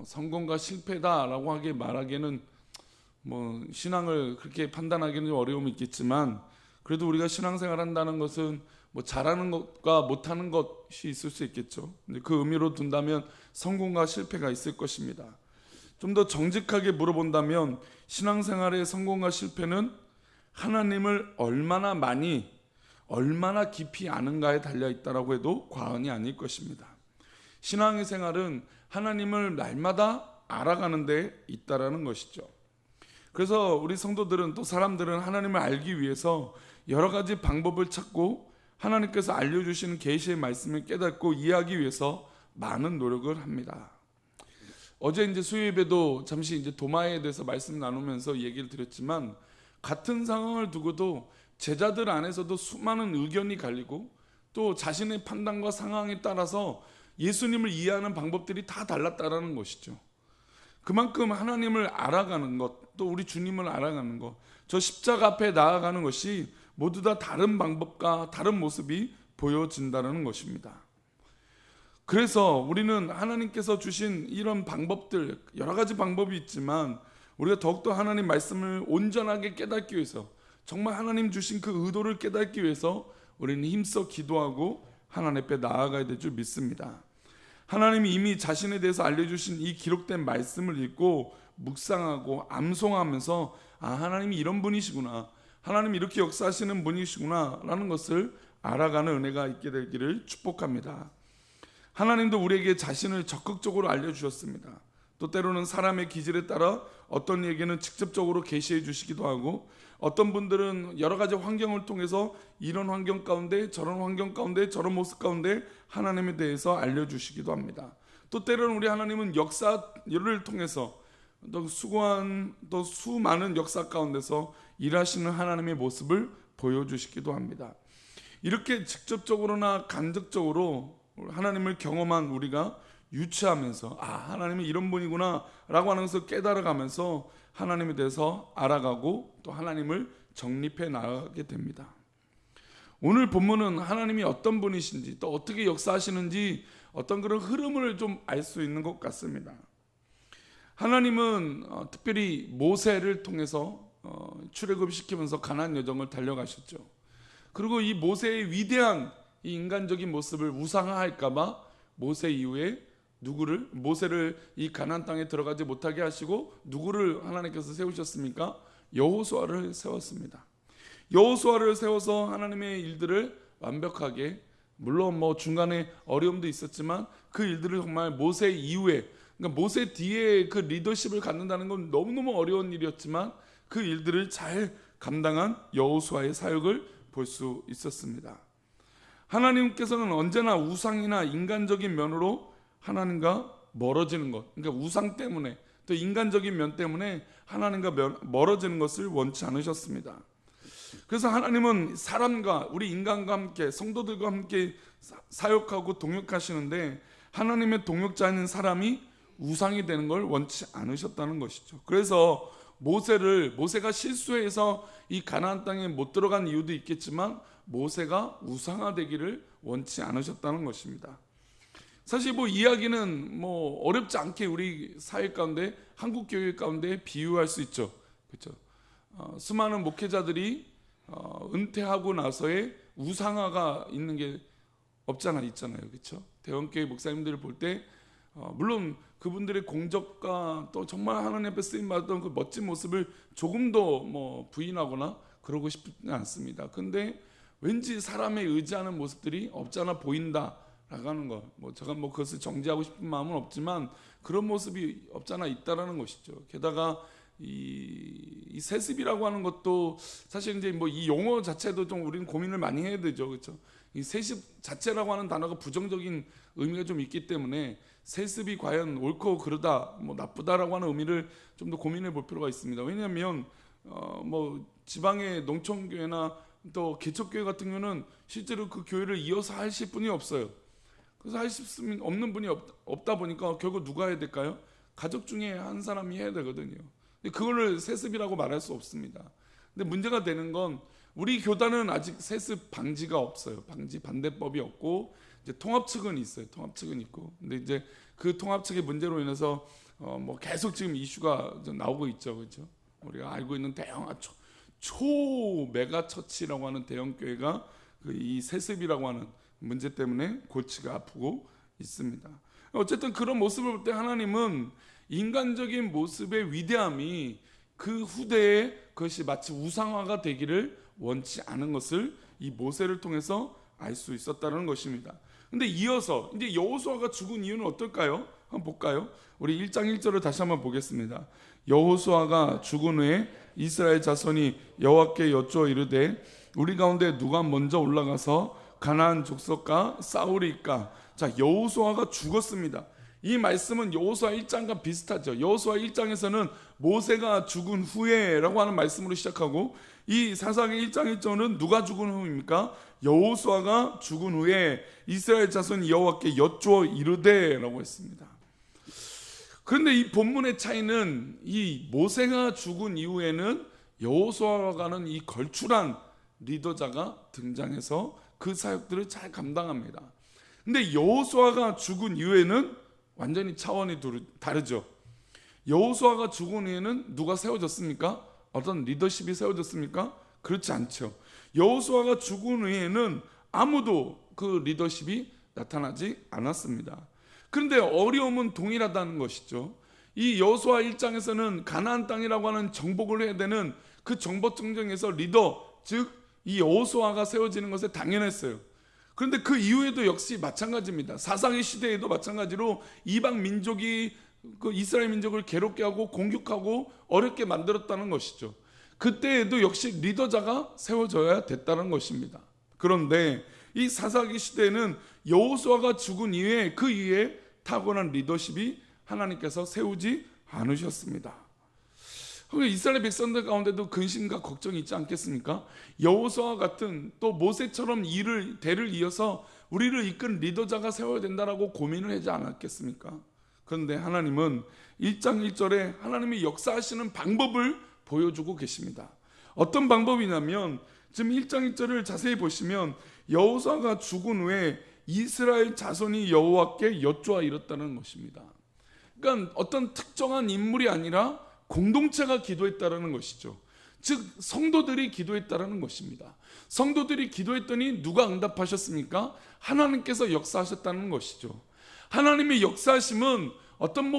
성공과 실패다라고 하게 말하기에는 신앙을 그렇게 판단하기는 좀 어려움이 있겠지만, 그래도 우리가 신앙생활 한다는 것은 잘하는 것과 못하는 것이 있을 수 있겠죠. 근데 그 의미로 둔다면 성공과 실패가 있을 것입니다. 좀 더 정직하게 물어본다면 신앙생활의 성공과 실패는 하나님을 얼마나 많이, 얼마나 깊이 아는가에 달려있다라고 해도 과언이 아닐 것입니다. 신앙의 생활은 하나님을 날마다 알아가는 데 있다라는 것이죠. 그래서 우리 성도들은, 또 사람들은 하나님을 알기 위해서 여러 가지 방법을 찾고 하나님께서 알려주시는 계시의 말씀을 깨닫고 이해하기 위해서 많은 노력을 합니다. 어제 이제 수요예배도 잠시 이제 도마에 대해서 말씀 나누면서 얘기를 드렸지만, 같은 상황을 두고도 제자들 안에서도 수많은 의견이 갈리고 또 자신의 판단과 상황에 따라서 예수님을 이해하는 방법들이 다 달랐다라는 것이죠. 그만큼 하나님을 알아가는 것, 또 우리 주님을 알아가는 것, 저 십자가 앞에 나아가는 것이 모두 다 다른 방법과 다른 모습이 보여진다는 것입니다. 그래서 우리는 하나님께서 주신 이런 방법들, 여러 가지 방법이 있지만 우리가 더욱더 하나님 말씀을 온전하게 깨닫기 위해서, 정말 하나님 주신 그 의도를 깨닫기 위해서 우리는 힘써 기도하고 하나님 앞에 나아가야 될 줄 믿습니다. 하나님이 이미 자신에 대해서 알려주신 이 기록된 말씀을 읽고 묵상하고 암송하면서, 하나님이 이런 분이시구나, 하나님이 이렇게 역사하시는 분이시구나 라는 것을 알아가는 은혜가 있게 되기를 축복합니다. 하나님도 우리에게 자신을 적극적으로 알려주셨습니다. 또 때로는 사람의 기질에 따라 어떤 얘기는 직접적으로 계시해 주시기도 하고, 어떤 분들은 여러 가지 환경을 통해서 이런 환경 가운데, 저런 환경 가운데, 저런 모습 가운데 하나님에 대해서 알려주시기도 합니다. 또 때로는 우리 하나님은 역사를 통해서 또 수많은 역사 가운데서 일하시는 하나님의 모습을 보여주시기도 합니다. 이렇게 직접적으로나 간접적으로 하나님을 경험한 우리가 유추하면서, 하나님이 이런 분이구나 라고 하는 것을 깨달아가면서 하나님에 대해서 알아가고 또 하나님을 정립해 나가게 됩니다. 오늘 본문은 하나님이 어떤 분이신지, 또 어떻게 역사하시는지 어떤 그런 흐름을 좀 알 수 있는 것 같습니다. 하나님은 특별히 모세를 통해서 출애굽시키면서 가나안 여정을 달려가셨죠. 그리고 이 모세의 위대한 이 인간적인 모습을 우상화할까봐 모세 이후에 모세를 이 가나안 땅에 들어가지 못하게 하시고 누구를 하나님께서 세우셨습니까? 여호수아를 세웠습니다. 여호수아를 세워서 하나님의 일들을 완벽하게, 물론 중간에 어려움도 있었지만 그 일들을 정말 모세 이후에, 그러니까 모세 뒤에 그 리더십을 갖는다는 건 너무너무 어려운 일이었지만 그 일들을 잘 감당한 여호수아의 사역을 볼 수 있었습니다. 하나님께서는 언제나 우상이나 인간적인 면으로 하나님과 멀어지는 것, 그러니까 우상 때문에, 또 인간적인 면 때문에 하나님과 멀어지는 것을 원치 않으셨습니다. 그래서 하나님은 사람과, 우리 인간과 함께, 성도들과 함께 사역하고 동역하시는데, 하나님의 동역자인 사람이 우상이 되는 걸 원치 않으셨다는 것이죠. 그래서 모세가 실수해서 이 가나안 땅에 못 들어간 이유도 있겠지만 모세가 우상화되기를 원치 않으셨다는 것입니다. 사실 이야기는 어렵지 않게 우리 사회 가운데, 한국 교회 가운데 비유할 수 있죠. 그렇죠? 수많은 목회자들이 은퇴하고 나서의 우상화가 있는 게 있잖아요. 그렇죠? 대형교회 목사님들을 볼 때 물론 그분들의 공적과 또 정말 하나님 앞에 쓰임 받았던 그 멋진 모습을 조금도 부인하거나 그러고 싶지 않습니다. 근데 왠지 사람의 의지하는 모습들이 없잖아 보인다라고 하는 거, 제가 그것을 정지하고 싶은 마음은 없지만 그런 모습이 없잖아 있다라는 것이죠. 게다가 이 세습이라고 하는 것도 사실 이제 이 용어 자체도 좀 우리는 고민을 많이 해야 되죠. 그렇죠? 이 세습 자체라고 하는 단어가 부정적인 의미가 좀 있기 때문에 세습이 과연 옳고 그르다, 나쁘다라고 하는 의미를 좀 더 고민해 볼 필요가 있습니다. 왜냐하면 지방의 농촌교회나 또 개척교회 같은 경우는 실제로 그 교회를 이어서 하실 분이 없어요. 그래서 하실 수 없는 분이 없다 보니까 결국 누가 해야 될까요? 가족 중에 한 사람이 해야 되거든요. 그거를 세습이라고 말할 수 없습니다. 근데 문제가 되는 건 우리 교단은 아직 세습 방지가 없어요. 방지 반대법이 없고, 이제 통합 측은 있어요. 통합 측은 있고. 근데 이제 그 통합 측의 문제로 인해서 뭐 계속 지금 이슈가 나오고 있죠, 그렇죠? 우리가 알고 있는 대형 초메가 처치라고 하는 대형 교회가 이 세습이라고 하는 문제 때문에 골치가 아프고 있습니다. 어쨌든 그런 모습을 볼 때 하나님은 인간적인 모습의 위대함이 그 후대에 그것이 마치 우상화가 되기를 원치 않은 것을 이 모세를 통해서 알 수 있었다는 것입니다. 근데 이어서 이제 여호수아가 죽은 이유는 어떨까요? 한번 볼까요? 우리 1장 1절을 다시 한번 보겠습니다. 여호수아가 죽은 후에 이스라엘 자손이 여호와께 여쭈어 이르되 우리 가운데 누가 먼저 올라가서 가나안 족속과 싸우리까? 자, 여호수아가 죽었습니다. 이 말씀은 여호수아 1장과 비슷하죠. 여호수아 1장에서는 모세가 죽은 후에라고 하는 말씀으로 시작하고 이 사사기 1장 1절은 누가 죽은 후입니까? 여호수아가 죽은 후에 이스라엘 자손이 여호와께 여쭈어 이르되라고 했습니다. 그런데 이 본문의 차이는 이 모세가 죽은 이후에는 여호수아와는 이 걸출한 리더자가 등장해서 그 사역들을 잘 감당합니다. 근데 여호수아가 죽은 이후에는 완전히 차원이 다르죠. 여호수아가 죽은 후에는 누가 세워졌습니까? 어떤 리더십이 세워졌습니까? 그렇지 않죠. 여호수아가 죽은 후에는 아무도 그 리더십이 나타나지 않았습니다. 그런데 어려움은 동일하다는 것이죠. 이 여호수아 1장에서는 가나안 땅이라고 하는 정복을 해야 되는 그 정복 전쟁에서 리더, 즉 이 여호수아가 세워지는 것에 당연했어요. 그런데 그 이후에도 역시 마찬가지입니다. 사사기 시대에도 마찬가지로 이방 민족이 그 이스라엘 민족을 괴롭게 하고 공격하고 어렵게 만들었다는 것이죠. 그때에도 역시 리더자가 세워져야 됐다는 것입니다. 그런데 이 사사기 시대에는 여호수아가 죽은 이후에 그 이후에 타고난 리더십이 하나님께서 세우지 않으셨습니다. 이스라엘 백성들 가운데도 근심과 걱정이 있지 않겠습니까? 여호수아와 같은 또 모세처럼 대를 이어서 우리를 이끈 리더자가 세워야 된다라고 고민을 하지 않았겠습니까? 그런데 하나님은 1장 1절에 하나님이 역사하시는 방법을 보여주고 계십니다. 어떤 방법이냐면 지금 1장 1절을 자세히 보시면 여호수아가 죽은 후에 이스라엘 자손이 여호와께 여쭈어 이뤘다는 것입니다. 그러니까 어떤 특정한 인물이 아니라 공동체가 기도했다라는 것이죠. 즉 성도들이 기도했다라는 것입니다. 성도들이 기도했더니 누가 응답하셨습니까? 하나님께서 역사하셨다는 것이죠. 하나님의 역사하심은 어떤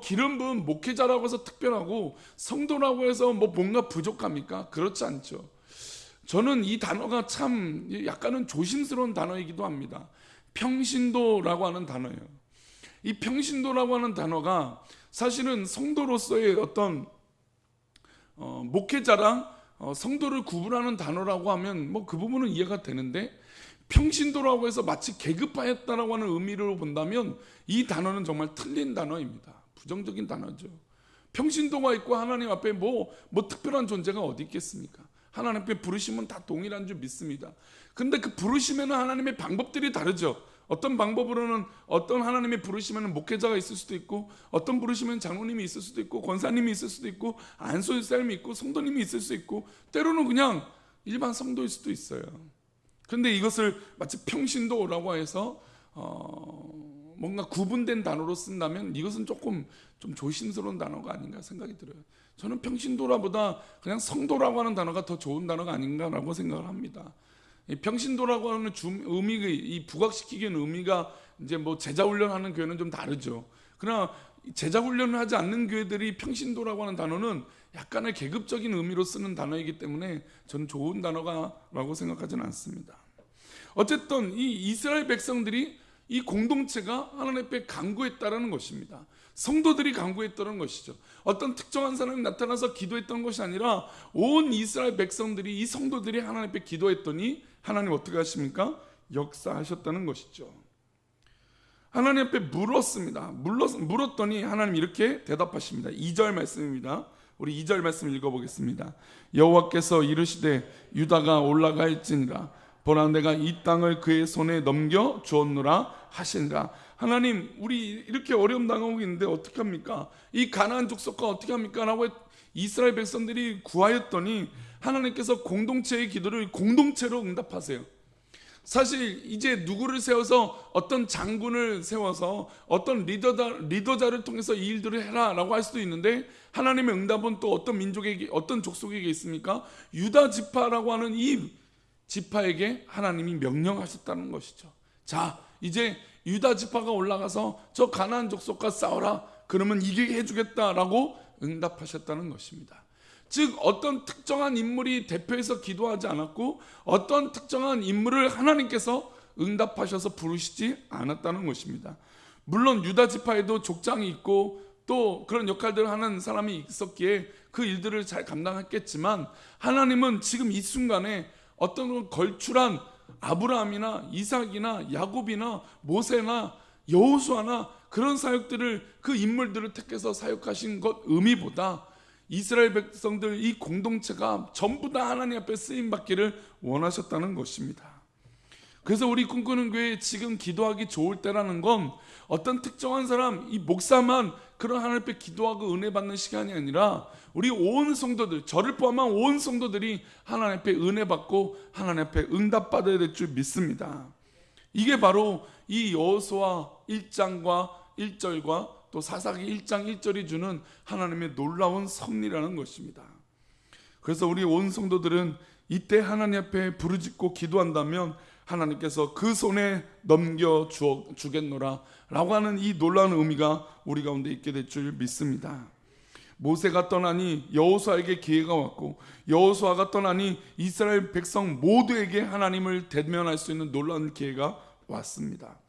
기름 부은 목회자라고 해서 특별하고 성도라고 해서 뭔가 부족합니까? 그렇지 않죠. 저는 이 단어가 참 약간은 조심스러운 단어이기도 합니다. 평신도라고 하는 단어예요. 이 평신도라고 하는 단어가 사실은 성도로서의 어떤 목회자랑 성도를 구분하는 단어라고 하면 그 부분은 이해가 되는데, 평신도라고 해서 마치 계급화했다라고 하는 의미로 본다면 이 단어는 정말 틀린 단어입니다. 부정적인 단어죠. 평신도가 있고 하나님 앞에 특별한 존재가 어디 있겠습니까? 하나님 앞에 부르심은 다 동일한 줄 믿습니다. 근데 그 부르심에는 하나님의 방법들이 다르죠. 어떤 방법으로는 어떤 하나님의 부르시면 목회자가 있을 수도 있고, 어떤 부르시면 장로님이 있을 수도 있고, 권사님이 있을 수도 있고, 안수일사님이 있고, 성도님이 있을 수 있고, 때로는 그냥 일반 성도일 수도 있어요. 그런데 이것을 마치 평신도라고 해서 뭔가 구분된 단어로 쓴다면 이것은 조금 좀 조심스러운 단어가 아닌가 생각이 들어요. 저는 평신도라보다 그냥 성도라고 하는 단어가 더 좋은 단어가 아닌가라고 생각을 합니다. 평신도라고 하는 이 부각시키기는 의미가 이제 제자 훈련하는 교회는 좀 다르죠. 그러나 제자 훈련을 하지 않는 교회들이 평신도라고 하는 단어는 약간의 계급적인 의미로 쓰는 단어이기 때문에 저는 좋은 단어가라고 생각하지는 않습니다. 어쨌든 이 이스라엘 백성들이 이 공동체가 하나님 앞에 간구했다라는 것입니다. 성도들이 간구했다는 것이죠. 어떤 특정한 사람이 나타나서 기도했던 것이 아니라 온 이스라엘 백성들이, 이 성도들이 하나님 앞에 기도했더니 하나님 어떻게 하십니까? 역사하셨다는 것이죠. 하나님 앞에 물었습니다. 물었더니 하나님 이렇게 대답하십니다. 2절 말씀입니다. 우리 2절 말씀 읽어보겠습니다. 여호와께서 이르시되 유다가 올라갈지니라 보라 내가 이 땅을 그의 손에 넘겨 주었노라 하시니라. 하나님, 우리 이렇게 어려움 당하고 있는데 어떻게 합니까? 이 가나안 족속과 어떻게 합니까? 라고 이스라엘 백성들이 구하였더니 하나님께서 공동체의 기도를 공동체로 응답하세요. 사실 이제 누구를 세워서 어떤 장군을 세워서 어떤 리더자를 통해서 이 일들을 해라 라고 할 수도 있는데, 하나님의 응답은 또 어떤 민족에게, 어떤 족속에게 있습니까? 유다 지파라고 하는 이 지파에게 하나님이 명령하셨다는 것이죠. 자, 이제 유다 지파가 올라가서 저 가나안 족속과 싸워라, 그러면 이기게 해주겠다라고 응답하셨다는 것입니다. 즉 어떤 특정한 인물이 대표해서 기도하지 않았고, 어떤 특정한 인물을 하나님께서 응답하셔서 부르시지 않았다는 것입니다. 물론 유다 지파에도 족장이 있고 또 그런 역할들을 하는 사람이 있었기에 그 일들을 잘 감당했겠지만, 하나님은 지금 이 순간에 어떤 걸출한 아브라함이나 이삭이나 야곱이나 모세나 여호수아나 그런 사역들을, 그 인물들을 택해서 사역하신 것 의미보다 이스라엘 백성들 이 공동체가 전부 다 하나님 앞에 쓰임받기를 원하셨다는 것입니다. 그래서 우리 꿈꾸는 교회 지금 기도하기 좋을 때라는 건 어떤 특정한 사람, 이 목사만 그런 하나님 앞에 기도하고 은혜 받는 시간이 아니라 우리 온 성도들, 저를 포함한 온 성도들이 하나님 앞에 은혜 받고 하나님 앞에 응답받아야 될 줄 믿습니다. 이게 바로 이 여호수아 1장과 1절과 또 사사기 1장 1절이 주는 하나님의 놀라운 섭리라는 것입니다. 그래서 우리 온 성도들은 이때 하나님 앞에 부르짖고 기도한다면 하나님께서 그 손에 넘겨 주겠노라 라고 하는 이 놀라운 의미가 우리 가운데 있게 될 줄 믿습니다. 모세가 떠나니 여호수아에게 기회가 왔고, 여호수아가 떠나니 이스라엘 백성 모두에게 하나님을 대면할 수 있는 놀라운 기회가 왔습니다.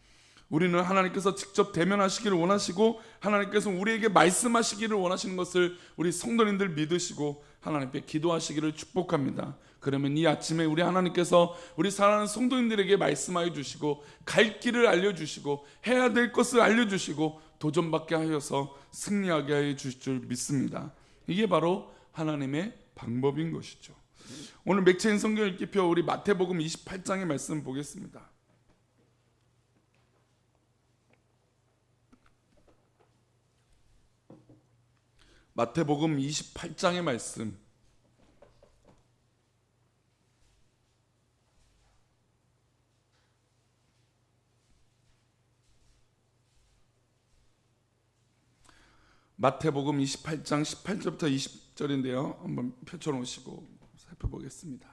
우리는 하나님께서 직접 대면하시기를 원하시고 하나님께서 우리에게 말씀하시기를 원하시는 것을 우리 성도님들 믿으시고 하나님께 기도하시기를 축복합니다. 그러면 이 아침에 우리 하나님께서 우리 사랑하는 성도님들에게 말씀하여 주시고 갈 길을 알려주시고 해야 될 것을 알려주시고 도전받게 하여서 승리하게 해 주실 줄 믿습니다. 이게 바로 하나님의 방법인 것이죠. 오늘 맥체인 성경 읽기표 우리 마태복음 28장의 말씀 보겠습니다. 마태복음 28장의 말씀, 마태복음 28장 18절부터 20절인데요. 한번 펼쳐놓으시고 살펴보겠습니다.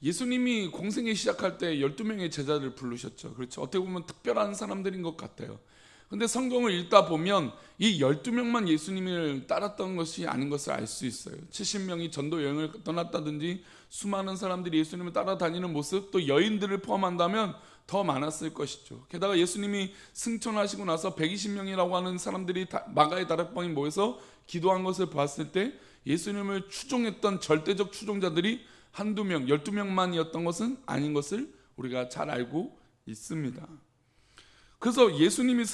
예수님이 공생애 시작할 때 12명의 제자를 부르셨죠. 그렇죠. 어떻게 보면 특별한 사람들인 것 같아요. 근데 성경을 읽다 보면 이 12명만 예수님을 따랐던 것이 아닌 것을 알 수 있어요. 70명이 전도 여행을 떠났다든지 수많은 사람들이 예수님을 따라다니는 모습, 또 여인들을 포함한다면 더 많았을 것이죠. 게다가 예수님이 승천하시고 나서 120명이라고 하는 사람들이 마가의 다락방에 모여서 기도한 것을 봤을 때 예수님을 추종했던 절대적 추종자들이 한두 명, 12명만이었던 것은 아닌 것을 우리가 잘 알고 있습니다. 그래서 예수님이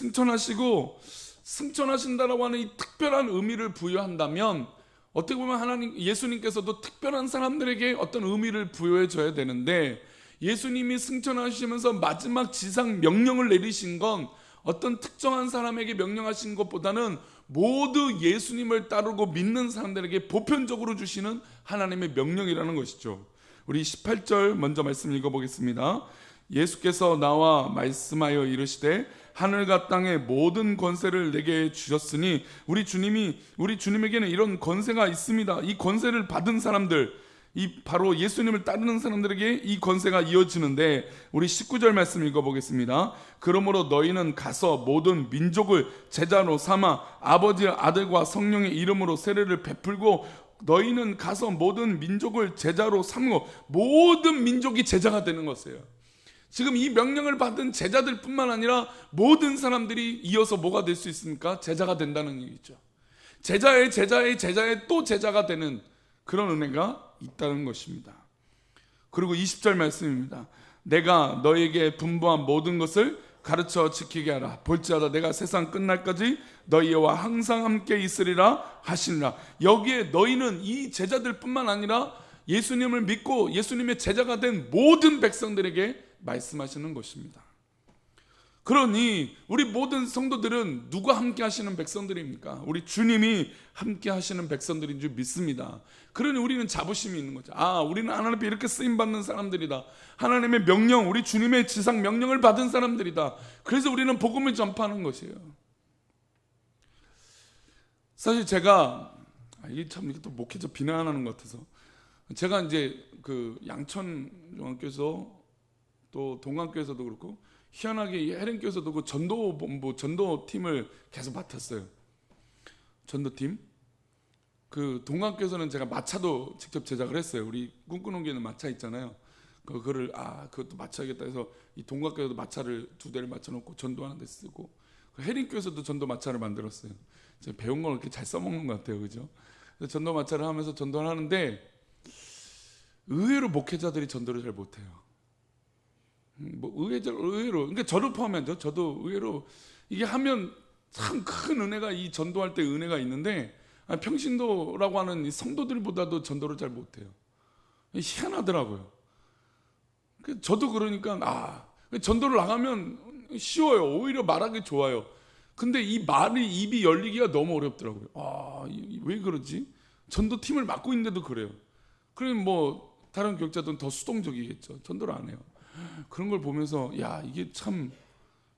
승천하신다라고 하는 이 특별한 의미를 부여한다면 어떻게 보면 예수님께서도 특별한 사람들에게 어떤 의미를 부여해 줘야 되는데, 예수님이 승천하시면서 마지막 지상 명령을 내리신 건 어떤 특정한 사람에게 명령하신 것보다는 모두 예수님을 따르고 믿는 사람들에게 보편적으로 주시는 하나님의 명령이라는 것이죠. 우리 18절 먼저 말씀 읽어보겠습니다. 예수께서 나와 말씀하여 이르시되 하늘과 땅의 모든 권세를 내게 주셨으니, 우리 주님에게는 이런 권세가 있습니다. 이 권세를 받은 사람들, 이 바로 예수님을 따르는 사람들에게 이 권세가 이어지는데, 우리 19절 말씀 읽어보겠습니다. 그러므로 너희는 가서 모든 민족을 제자로 삼아 아버지 아들과 성령의 이름으로 세례를 베풀고, 너희는 가서 모든 민족을 제자로 삼고, 모든 민족이 제자가 되는 것이에요. 지금 이 명령을 받은 제자들 뿐만 아니라 모든 사람들이 이어서 뭐가 될 수 있습니까? 제자가 된다는 얘기죠. 제자의 또 제자가 되는 그런 은혜가 있다는 것입니다. 그리고 20절 말씀입니다. 내가 너에게 분부한 모든 것을 가르쳐 지키게 하라. 볼지어다 내가 세상 끝날까지 너희와 항상 함께 있으리라 하시니라. 여기에 너희는 이 제자들 뿐만 아니라 예수님을 믿고 예수님의 제자가 된 모든 백성들에게 말씀하시는 것입니다. 그러니 우리 모든 성도들은 누가 함께 하시는 백성들입니까? 우리 주님이 함께 하시는 백성들인 줄 믿습니다. 그러니 우리는 자부심이 있는 거죠. 우리는 하나님 앞에 이렇게 쓰임받는 사람들이다. 하나님의 명령, 우리 주님의 지상 명령을 받은 사람들이다. 그래서 우리는 복음을 전파하는 것이에요. 사실 제가 이게 참 이게 또 목회자 비난하는 것 같아서, 제가 이제 그 양천 중학교에서 또 동강교에서도 그렇고 희한하게 해령교에서도 그 전도본부 전도팀을 계속 맡았어요. 전도팀. 그 동강교에서는 제가 마차도 직접 제작을 했어요. 우리 꿈꾸는 교회는 마차 있잖아요. 그거를 그것도 마차야겠다 해서 이 동강교에도 마차를 2대를 맞춰놓고 전도하는 데 쓰고, 해령교에서도 전도 마차를 만들었어요. 제가 배운 걸 이렇게 잘 써먹는 것 같아요, 그죠? 그래서 전도 마차를 하면서 전도를 하는데 의외로 목회자들이 전도를 잘 못해요. 의외로, 그러니까 저를 포함해서 저도 의외로 이게 하면 참 큰 은혜가, 이 전도할 때 은혜가 있는데 평신도라고 하는 이 성도들보다도 전도를 잘 못해요. 희한하더라고요. 저도 그러니까 전도를 나가면 쉬워요. 오히려 말하기 좋아요. 근데 이 말이 입이 열리기가 너무 어렵더라고요. 왜 그러지? 전도팀을 맡고 있는데도 그래요. 그러면 뭐 다른 교육자들은 더 수동적이겠죠. 전도를 안 해요. 그런 걸 보면서 이게 참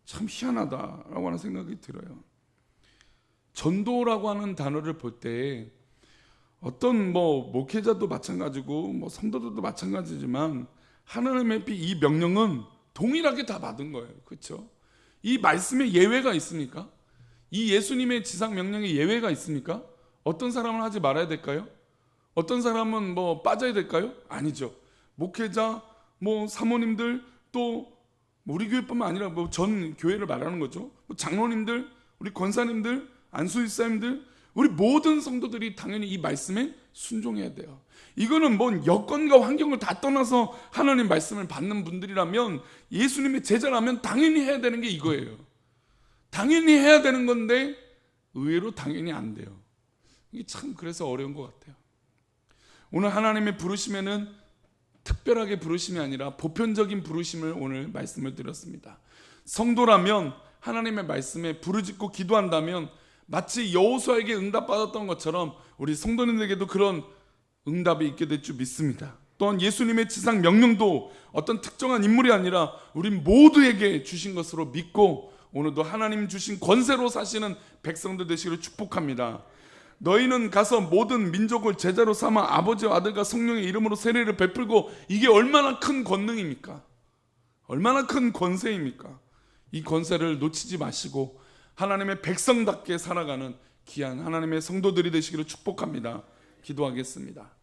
희한하다라고 하는 생각이 들어요. 전도라고 하는 단어를 볼 때 어떤 목회자도 마찬가지고 성도들도 마찬가지지만 하나님의 이 명령은 동일하게 다 받은 거예요. 그렇죠? 이 말씀에 예외가 있습니까? 이 예수님의 지상 명령에 예외가 있습니까? 어떤 사람은 하지 말아야 될까요? 어떤 사람은 빠져야 될까요? 아니죠. 목회자, 사모님들, 또 우리 교회뿐만 아니라 전 교회를 말하는 거죠. 장로님들, 우리 권사님들, 안수일사님들, 우리 모든 성도들이 당연히 이 말씀에 순종해야 돼요. 이거는 여건과 환경을 다 떠나서 하나님 말씀을 받는 분들이라면, 예수님의 제자라면 당연히 해야 되는 게 이거예요. 당연히 해야 되는 건데 의외로 당연히 안 돼요. 이게 참 그래서 어려운 것 같아요. 오늘 하나님의 부르심에는 특별하게 부르심이 아니라 보편적인 부르심을 오늘 말씀을 드렸습니다. 성도라면 하나님의 말씀에 부르짖고 기도한다면 마치 여호수아에게 응답받았던 것처럼 우리 성도님들에게도 그런 응답이 있게 될 줄 믿습니다. 또한 예수님의 지상 명령도 어떤 특정한 인물이 아니라 우리 모두에게 주신 것으로 믿고 오늘도 하나님 주신 권세로 사시는 백성들 되시기를 축복합니다. 너희는 가서 모든 민족을 제자로 삼아 아버지와 아들과 성령의 이름으로 세례를 베풀고, 이게 얼마나 큰 권능입니까? 얼마나 큰 권세입니까? 이 권세를 놓치지 마시고 하나님의 백성답게 살아가는 귀한 하나님의 성도들이 되시기를 축복합니다. 기도하겠습니다.